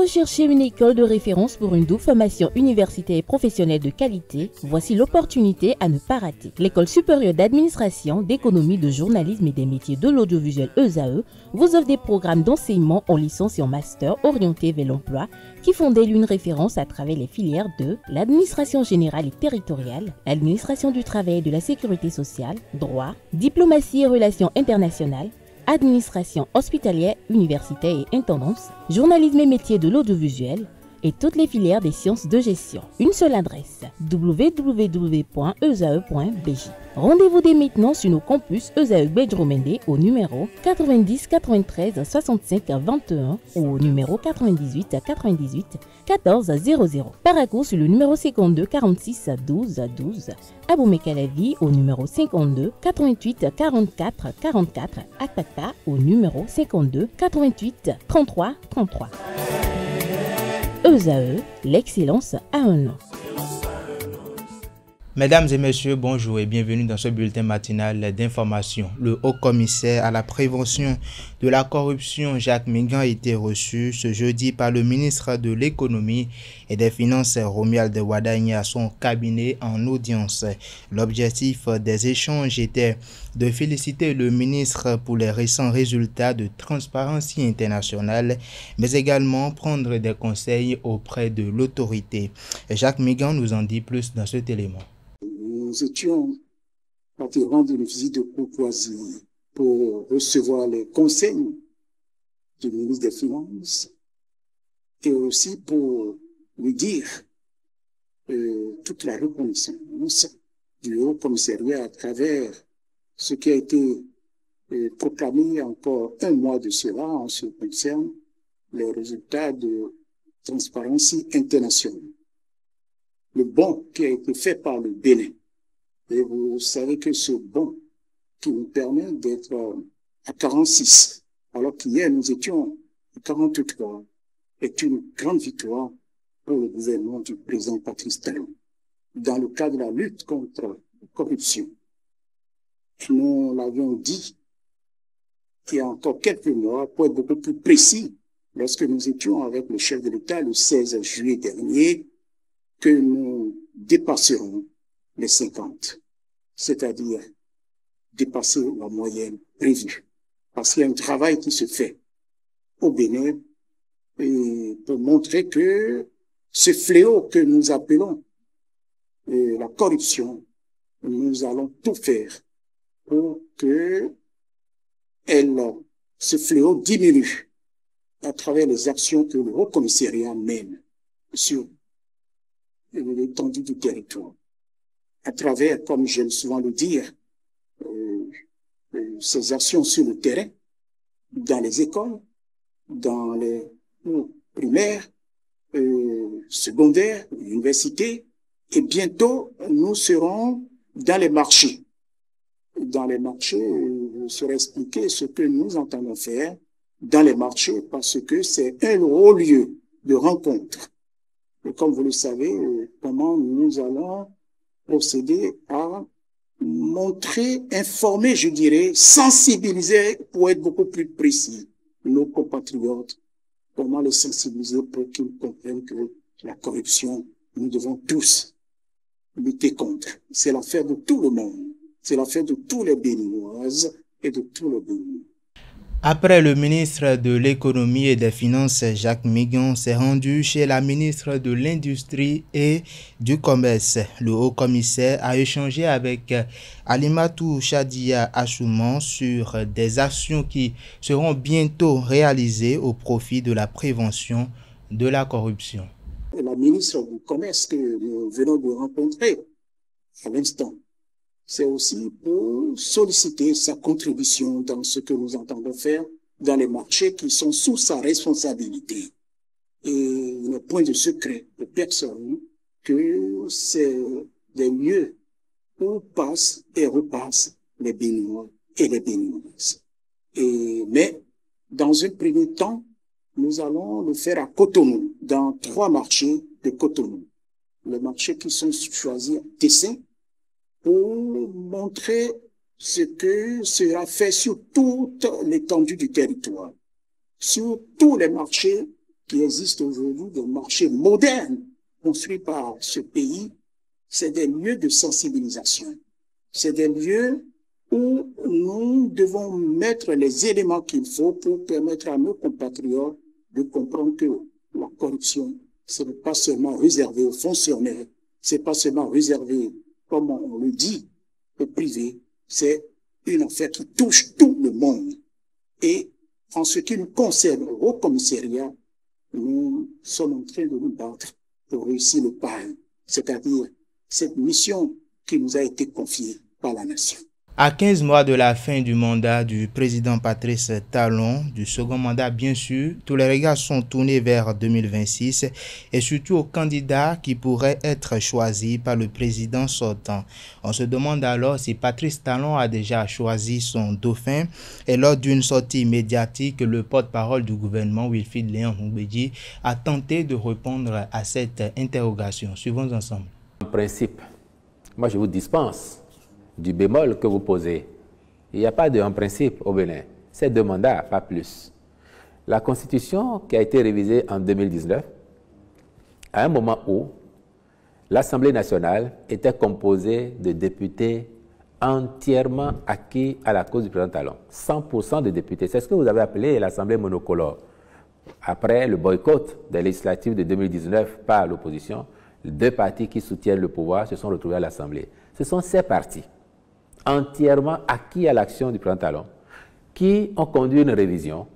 recherchez une école de référence pour une double formation universitaire et professionnelle de qualité? Voici l'opportunité à ne pas rater. L'École supérieure d'administration, d'économie, de journalisme et des métiers de l'audiovisuel ESAE vous offre des programmes d'enseignement en licence et en master orientés vers l'emploi qui font d'elle une référence à travers les filières de l'administration générale et territoriale, l'administration du travail et de la sécurité sociale, droit, diplomatie et relations internationales, administration hospitalière, universitaire et intendance, journalisme et métiers de l'audiovisuel et toutes les filières des sciences de gestion. Une seule adresse, www.esae.bj. Rendez-vous dès maintenant sur nos campus ESAE Bedjromende au numéro 90 93 65 21 ou au numéro 98 98 14 00. Paracourt sur le numéro 52 46 12 12. Aboumé-Calavi au numéro 52 88 44 44. Akpakpa au numéro 52 88 33 33. ESAE, l'excellence à un nom. Mesdames et messieurs, bonjour et bienvenue dans ce bulletin matinal d'information. Le haut-commissaire à la prévention de la corruption, Jacques Mingan, a été reçu ce jeudi par le ministre de l'économie et des finances, Romuald Wadagne, à son cabinet en audience. L'objectif des échanges était de féliciter le ministre pour les récents résultats de Transparency International, mais également prendre des conseils auprès de l'autorité. Jacques Mingan nous en dit plus dans cet élément. Nous étions partis rendre une visite de courtoisie pour recevoir les conseils du ministre des Finances et aussi pour lui dire toute la reconnaissance du Haut Commissariat à travers ce qui a été proclamé encore un mois de cela en ce qui concerne les résultats de Transparency International. Le bond qui a été fait par le Bénin. Et vous savez que ce bond qui nous permet d'être à 46, alors qu'hier nous étions à 43, est une grande victoire pour le gouvernement du président Patrice Talon dans le cadre de la lutte contre la corruption. Nous l'avions dit il y a encore quelques mois, pour être beaucoup plus précis, lorsque nous étions avec le chef de l'État le 16 juillet dernier, que nous dépasserons les 50, c'est-à-dire dépasser la moyenne prévue. Parce qu'il y a un travail qui se fait au Bénin pour montrer que ce fléau que nous appelons la corruption, nous allons tout faire pour que ce fléau diminue à travers les actions que le Haut Commissariat mène sur l'étendue du territoire. À travers, comme j'aime souvent le dire, ces actions sur le terrain, dans les écoles, dans les primaires, secondaires, universités, et bientôt nous serons dans les marchés. Dans les marchés, je saurais expliquer ce que nous entendons faire dans les marchés parce que c'est un haut lieu de rencontre. Et comme vous le savez, comment nous allons procéder à montrer, informer, je dirais, sensibiliser pour être beaucoup plus précis nos compatriotes, comment les sensibiliser pour qu'ils comprennent que la corruption, nous devons tous lutter contre. C'est l'affaire de tout le monde. C'est l'affaire de tous les Béninoises et de tous les Béninois. Après le ministre de l'économie et des finances, Jacques Mingan, s'est rendu chez la ministre de l'Industrie et du Commerce. Le haut-commissaire a échangé avec Alimatou Chadia Achouman sur des actions qui seront bientôt réalisées au profit de la prévention de la corruption. La ministre du Commerce que nous venons de rencontrer à l'instant, c'est aussi pour solliciter sa contribution dans ce que nous entendons faire dans les marchés qui sont sous sa responsabilité. Et il n'est point de secret pour personne que c'est des lieux où passent et repassent les Béninois et les Béninoises. Mais dans un premier temps, nous allons le faire à Cotonou, dans 3 marchés de Cotonou. Les marchés qui sont choisis à dessein pour montrer ce que sera fait sur toute l'étendue du territoire, sur tous les marchés qui existent aujourd'hui, des marchés modernes construits par ce pays, c'est des lieux de sensibilisation. C'est des lieux où nous devons mettre les éléments qu'il faut pour permettre à nos compatriotes de comprendre que la corruption, ce n'est pas seulement réservé aux fonctionnaires, c'est pas seulement réservé, comme on le dit, au privé, c'est une affaire qui touche tout le monde. Et en ce qui nous concerne au commissariat, nous sommes en train de nous battre pour réussir le pari, c'est-à-dire cette mission qui nous a été confiée par la nation. À 15 mois de la fin du mandat du président Patrice Talon, du second mandat bien sûr, tous les regards sont tournés vers 2026 et surtout aux candidats qui pourraient être choisis par le président sortant. On se demande alors si Patrice Talon a déjà choisi son dauphin et lors d'une sortie médiatique, le porte-parole du gouvernement, Wilfried Léon Ngoumbedji, a tenté de répondre à cette interrogation. Suivons ensemble. En principe, moi je vous dispense du bémol que vous posez. Il n'y a pas de en principe au Bénin. C'est 2 mandats, pas plus. La Constitution qui a été révisée en 2019, à un moment où l'Assemblée nationale était composée de députés entièrement acquis à la cause du président Talon. 100% de députés. C'est ce que vous avez appelé l'Assemblée monocolore. Après le boycott des législatives de 2019 par l'opposition, 2 partis qui soutiennent le pouvoir se sont retrouvés à l'Assemblée. Ce sont ces partis entièrement acquis à l'action du président Talon, qui ont conduit une révision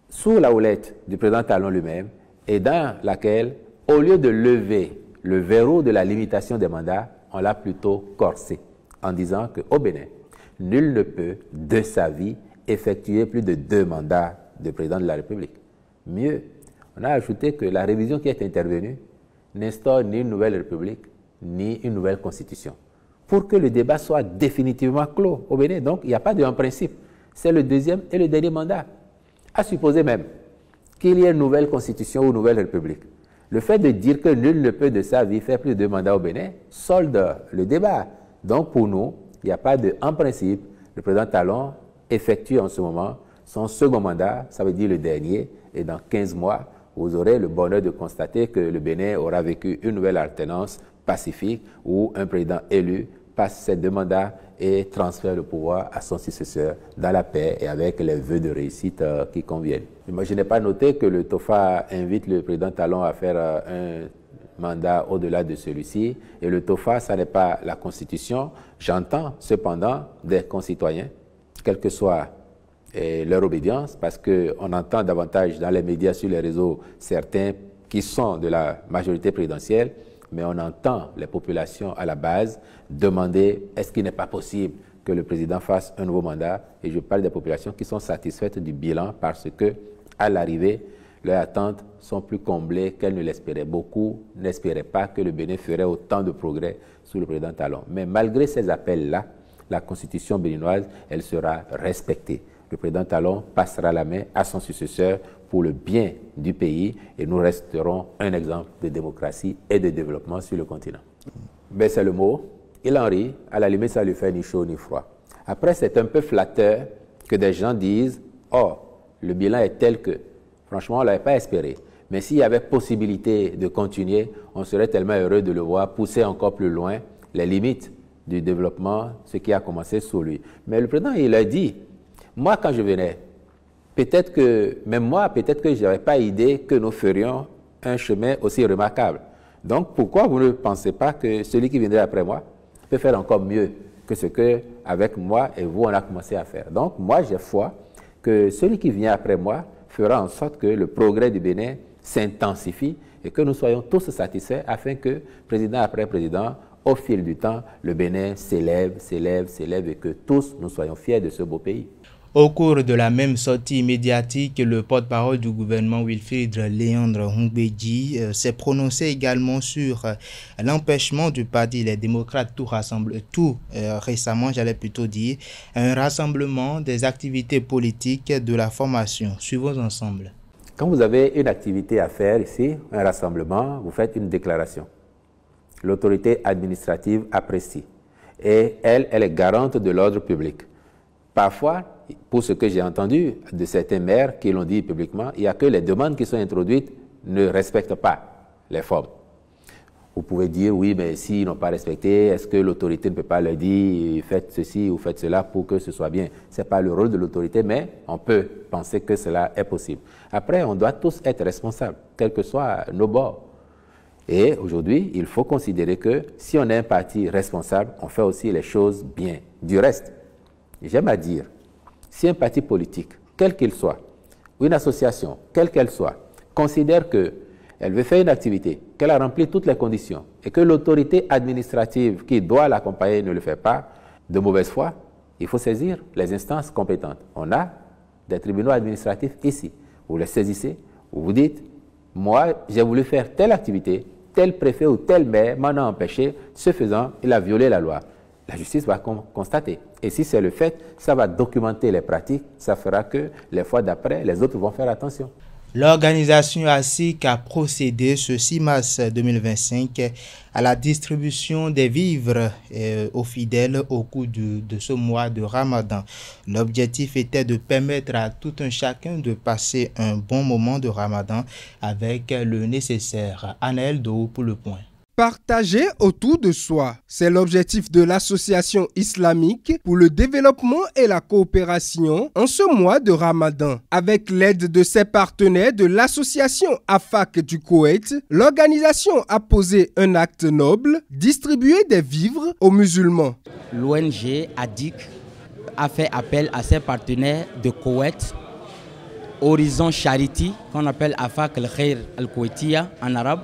sous la houlette du président Talon lui-même et dans laquelle, au lieu de lever le verrou de la limitation des mandats, on l'a plutôt corsé en disant qu'au Bénin, nul ne peut, de sa vie, effectuer plus de 2 mandats de président de la République. Mieux, on a ajouté que la révision qui est intervenue n'instaure ni une nouvelle République, ni une nouvelle Constitution, pour que le débat soit définitivement clos au Bénin. Donc, il n'y a pas de en principe. C'est le 2e et le dernier mandat. À supposer même qu'il y ait une nouvelle Constitution ou une nouvelle République. Le fait de dire que nul ne peut de sa vie faire plus de 2 mandats au Bénin solde le débat. Donc, pour nous, il n'y a pas de en principe. Le président Talon effectue en ce moment son second mandat, ça veut dire le dernier, et dans 15 mois, vous aurez le bonheur de constater que le Bénin aura vécu une nouvelle alternance pacifique où un président élu passe ses 2 mandats et transfère le pouvoir à son successeur dans la paix et avec les vœux de réussite qui conviennent. Moi, je n'ai pas noté que le TOFA invite le président Talon à faire un mandat au-delà de celui-ci. Et le TOFA, ça n'est pas la Constitution. J'entends cependant des concitoyens, quelle que soit leur obédience, parce qu'on entend davantage dans les médias, sur les réseaux, certains qui sont de la majorité présidentielle, mais on entend les populations à la base demander est-ce qu'il n'est pas possible que le président fasse un nouveau mandat, et je parle des populations qui sont satisfaites du bilan parce que, à l'arrivée, leurs attentes sont plus comblées qu'elles ne l'espéraient. Beaucoup n'espéraient pas que le Bénin ferait autant de progrès sous le président Talon. Mais malgré ces appels-là, la Constitution béninoise, elle sera respectée. Le président Talon passera la main à son successeur pour le bien du pays et nous resterons un exemple de démocratie et de développement sur le continent. Ben, c'est le mot. Il en rit. À la limite, ça ne lui fait ni chaud ni froid. Après, c'est un peu flatteur que des gens disent « Oh, le bilan est tel que… » Franchement, on ne l'avait pas espéré. Mais s'il y avait possibilité de continuer, on serait tellement heureux de le voir pousser encore plus loin les limites du développement, ce qui a commencé sous lui. Mais le président, il a dit, moi, quand je venais, peut-être que, même moi, peut-être que je n'avais pas idée que nous ferions un chemin aussi remarquable. Donc, pourquoi vous ne pensez pas que celui qui viendrait après moi peut faire encore mieux que ce qu'avec moi et vous, on a commencé à faire? Donc, moi, j'ai foi que celui qui vient après moi fera en sorte que le progrès du Bénin s'intensifie et que nous soyons tous satisfaits afin que, président après président, au fil du temps, le Bénin s'élève, s'élève, s'élève et que tous nous soyons fiers de ce beau pays. Au cours de la même sortie médiatique, le porte-parole du gouvernement Wilfried Léon Ngoumbedji s'est prononcé également sur l'empêchement du parti Les Démocrates récemment, j'allais plutôt dire, un rassemblement des activités politiques de la formation. Suivons ensemble. Quand vous avez une activité à faire ici, un rassemblement, vous faites une déclaration. L'autorité administrative apprécie et elle est garante de l'ordre public. Parfois, pour ce que j'ai entendu de certains maires qui l'ont dit publiquement, il n'y a que les demandes qui sont introduites ne respectent pas les formes. Vous pouvez dire, oui, mais s'ils n'ont pas respecté, est-ce que l'autorité ne peut pas leur dire, faites ceci ou faites cela pour que ce soit bien? Ce n'est pas le rôle de l'autorité, mais on peut penser que cela est possible. Après, on doit tous être responsables, quels que soient nos bords. Et aujourd'hui, il faut considérer que si on est un parti responsable, on fait aussi les choses bien. Du reste, j'aime à dire, si un parti politique, quel qu'il soit, ou une association, quelle qu'elle soit, considère qu'elle veut faire une activité, qu'elle a rempli toutes les conditions, et que l'autorité administrative qui doit l'accompagner ne le fait pas, de mauvaise foi, il faut saisir les instances compétentes. On a des tribunaux administratifs ici. Vous les saisissez, vous vous dites, moi, j'ai voulu faire telle activité, tel préfet ou tel maire m'en a empêché, ce faisant, il a violé la loi. La justice va constater. Et si c'est le fait, ça va documenter les pratiques, ça fera que les fois d'après, les autres vont faire attention. L'organisation ASIC a procédé ce 6 mars 2025 à la distribution des vivres aux fidèles au cours de ce mois de Ramadan. L'objectif était de permettre à tout un chacun de passer un bon moment de Ramadan avec le nécessaire. Anaël Dou pour le point. Partager autour de soi, c'est l'objectif de l'Association islamique pour le développement et la coopération en ce mois de Ramadan. Avec l'aide de ses partenaires de l'association AFAC du Koweït, l'organisation a posé un acte noble, distribuer des vivres aux musulmans. L'ONG ADIC a fait appel à ses partenaires de Koweït, Horizon Charity, qu'on appelle AFAC al-Khair al-Koweïtiya en arabe,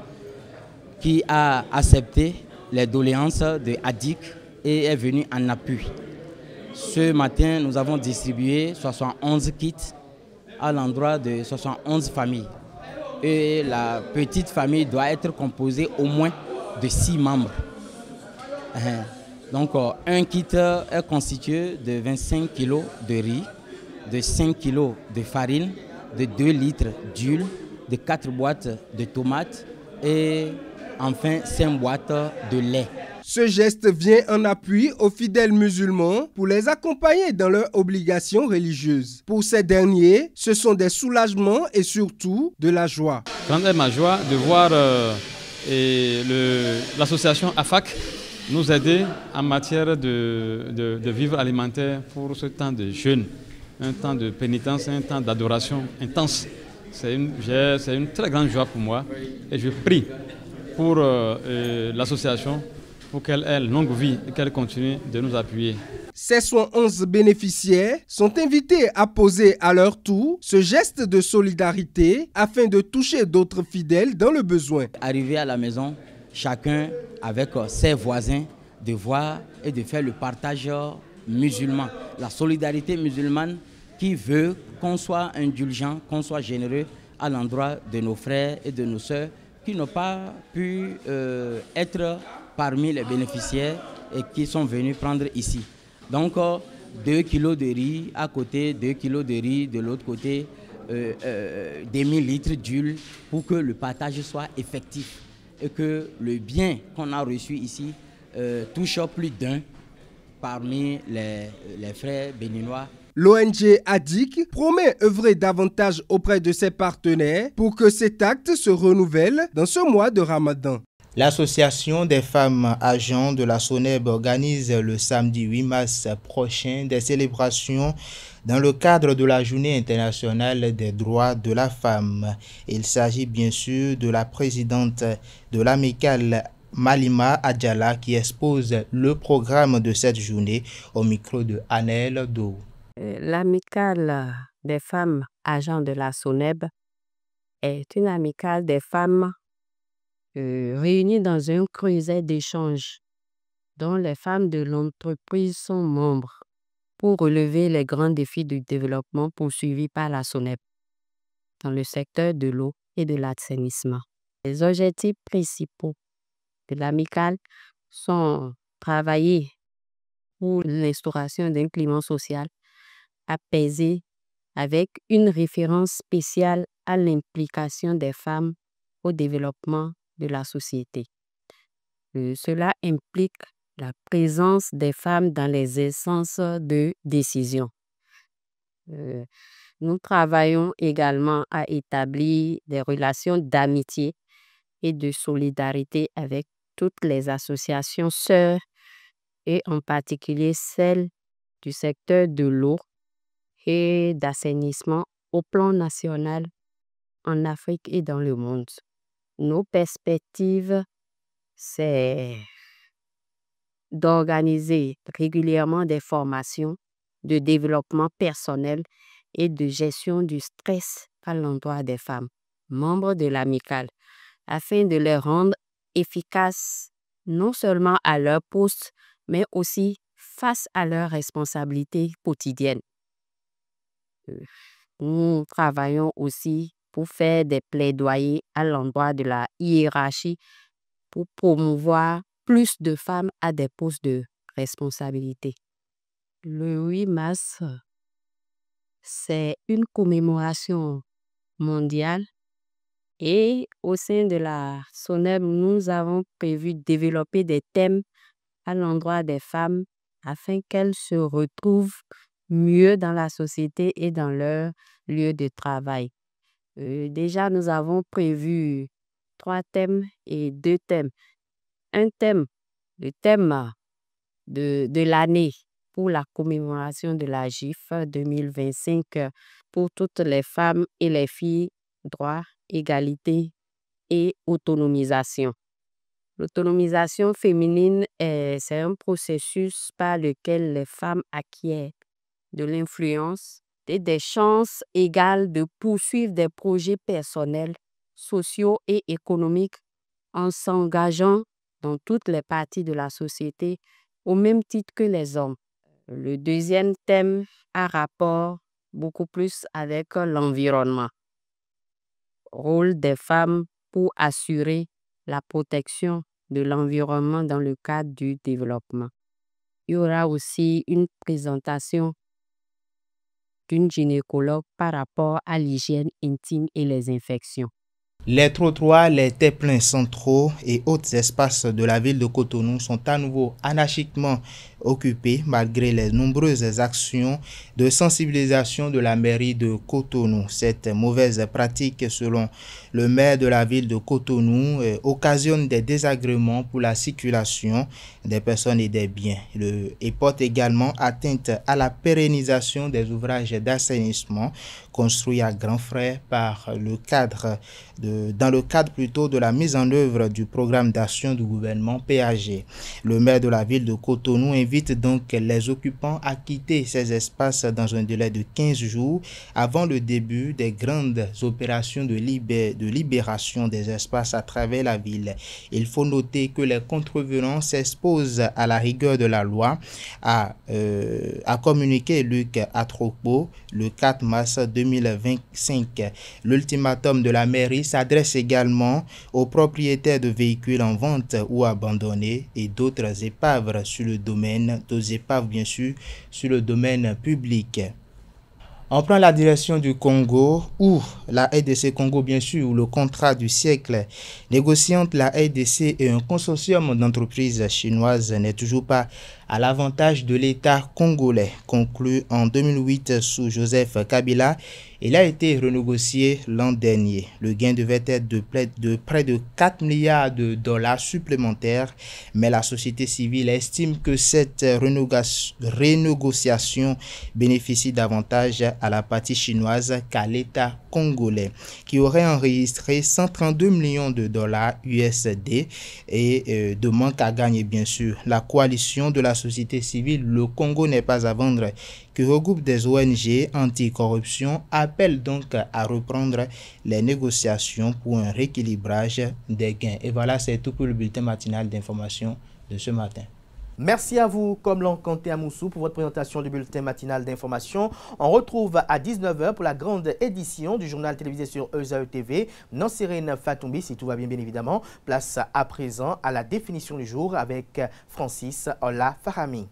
qui a accepté les doléances de ADIC et est venu en appui. Ce matin, nous avons distribué 71 kits à l'endroit de 71 familles. Et la petite famille doit être composée au moins de 6 membres. Donc, un kit est constitué de 25 kg de riz, de 5 kg de farine, de 2 litres d'huile, de 4 boîtes de tomates et enfin 5 boîtes de lait. Ce geste vient en appui aux fidèles musulmans pour les accompagner dans leurs obligations religieuses. Pour ces derniers, ce sont des soulagements et surtout de la joie. Grande est ma joie de voir l'association AFAC nous aider en matière de vivres alimentaires pour ce temps de jeûne, un temps de pénitence, un temps d'adoration intense. C'est une très grande joie pour moi et je prie pour l'association, pour qu'elle ait longue vie et qu'elle continue de nous appuyer. Ces 111 bénéficiaires sont invités à poser à leur tour ce geste de solidarité afin de toucher d'autres fidèles dans le besoin. Arriver à la maison, chacun avec ses voisins, de voir et de faire le partage musulman. La solidarité musulmane qui veut qu'on soit indulgent, qu'on soit généreux à l'endroit de nos frères et de nos sœurs qui n'ont pas pu être parmi les bénéficiaires et qui sont venus prendre ici. Donc 2 kilos de riz à côté, 2 kilos de riz de l'autre côté, des 1000 litres d'huile pour que le partage soit effectif et que le bien qu'on a reçu ici touche plus d'un parmi les frères béninois. L'ONG ADIC promet œuvrer davantage auprès de ses partenaires pour que cet acte se renouvelle dans ce mois de Ramadan. L'association des femmes agents de la SONEB organise le samedi 8 mars prochain des célébrations dans le cadre de la Journée internationale des droits de la femme. Il s'agit bien sûr de la présidente de l'amicale Malima Adjala qui expose le programme de cette journée au micro de Anaël Dou. L'amicale des femmes agents de la SONEB est une amicale des femmes réunies dans un creuset d'échange dont les femmes de l'entreprise sont membres pour relever les grands défis du développement poursuivis par la SONEB dans le secteur de l'eau et de l'assainissement. Les objectifs principaux de l'amicale sont travailler pour l'instauration d'un climat social apaisé avec une référence spéciale à l'implication des femmes au développement de la société. Cela implique la présence des femmes dans les instances de décision. Nous travaillons également à établir des relations d'amitié et de solidarité avec toutes les associations sœurs et en particulier celles du secteur de l'eau et d'assainissement au plan national en Afrique et dans le monde. Nos perspectives, c'est d'organiser régulièrement des formations de développement personnel et de gestion du stress à l'endroit des femmes, membres de l'amicale, afin de les rendre efficaces non seulement à leur poste, mais aussi face à leurs responsabilités quotidiennes. Nous travaillons aussi pour faire des plaidoyers à l'endroit de la hiérarchie pour promouvoir plus de femmes à des postes de responsabilité. Le 8 mars, c'est une commémoration mondiale et au sein de la SONEB, nous avons prévu de développer des thèmes à l'endroit des femmes afin qu'elles se retrouvent mieux dans la société et dans leur lieu de travail. Déjà, nous avons prévu 3 thèmes et 2 thèmes. Un thème, le thème de l'année pour la commémoration de la GIF 2025 pour toutes les femmes et les filles, droit, égalité et autonomisation. L'autonomisation féminine, c'est un processus par lequel les femmes acquièrent de l'influence et des chances égales de poursuivre des projets personnels, sociaux et économiques en s'engageant dans toutes les parties de la société au même titre que les hommes. Le deuxième thème a rapport beaucoup plus avec l'environnement. Rôle des femmes pour assurer la protection de l'environnement dans le cadre du développement. Il y aura aussi une présentation d'une gynécologue par rapport à l'hygiène intime et les infections. Les trottoirs, les terre-pleins centraux et autres espaces de la ville de Cotonou sont à nouveau anarchiquement occupés malgré les nombreuses actions de sensibilisation de la mairie de Cotonou. Cette mauvaise pratique, selon le maire de la ville de Cotonou, occasionne des désagréments pour la circulation des personnes et des biens et porte également atteinte à la pérennisation des ouvrages d'assainissement construits à grands frais dans le cadre de la mise en œuvre du programme d'action du gouvernement PAG. Le maire de la ville de Cotonou invite donc les occupants à quitter ces espaces dans un délai de 15 jours avant le début des grandes opérations de libération des espaces à travers la ville. Il faut noter que les contrevenants s'exposent à la rigueur de la loi, a communiqué Luc Atropo le 4 mars 2025. L'ultimatum de la mairie s'adresse également aux propriétaires de véhicules en vente ou abandonnés et d'autres épaves sur le domaine, sur le domaine public. On prend la direction du Congo, où la RDC Congo, où le contrat du siècle négocié entre la RDC et un consortium d'entreprises chinoises n'est toujours pas à l'avantage de l'État congolais. Conclu en 2008 sous Joseph Kabila, il a été renégocié l'an dernier. Le gain devait être de près de 4 milliards de dollars supplémentaires, mais la société civile estime que cette renégociation bénéficie davantage à la partie chinoise qu'à l'État congolais, qui aurait enregistré 132 millions de dollars USD et de manque à gagner, bien sûr. La coalition de la société civile Le Congo n'est pas à vendre, qui regroupe des ONG anti-corruption, appelle donc à reprendre les négociations pour un rééquilibrage des gains. Et voilà, c'est tout pour le bulletin matinal d'information de ce matin. Merci à vous, Komlan Kanté Amoussou, pour votre présentation du bulletin matinal d'information. On retrouve à 19h pour la grande édition du journal télévisé sur ESAE TV. Nansérine Fatoumbi, si tout va bien, bien évidemment. Place à présent à la définition du jour avec Francis Ola Fahami.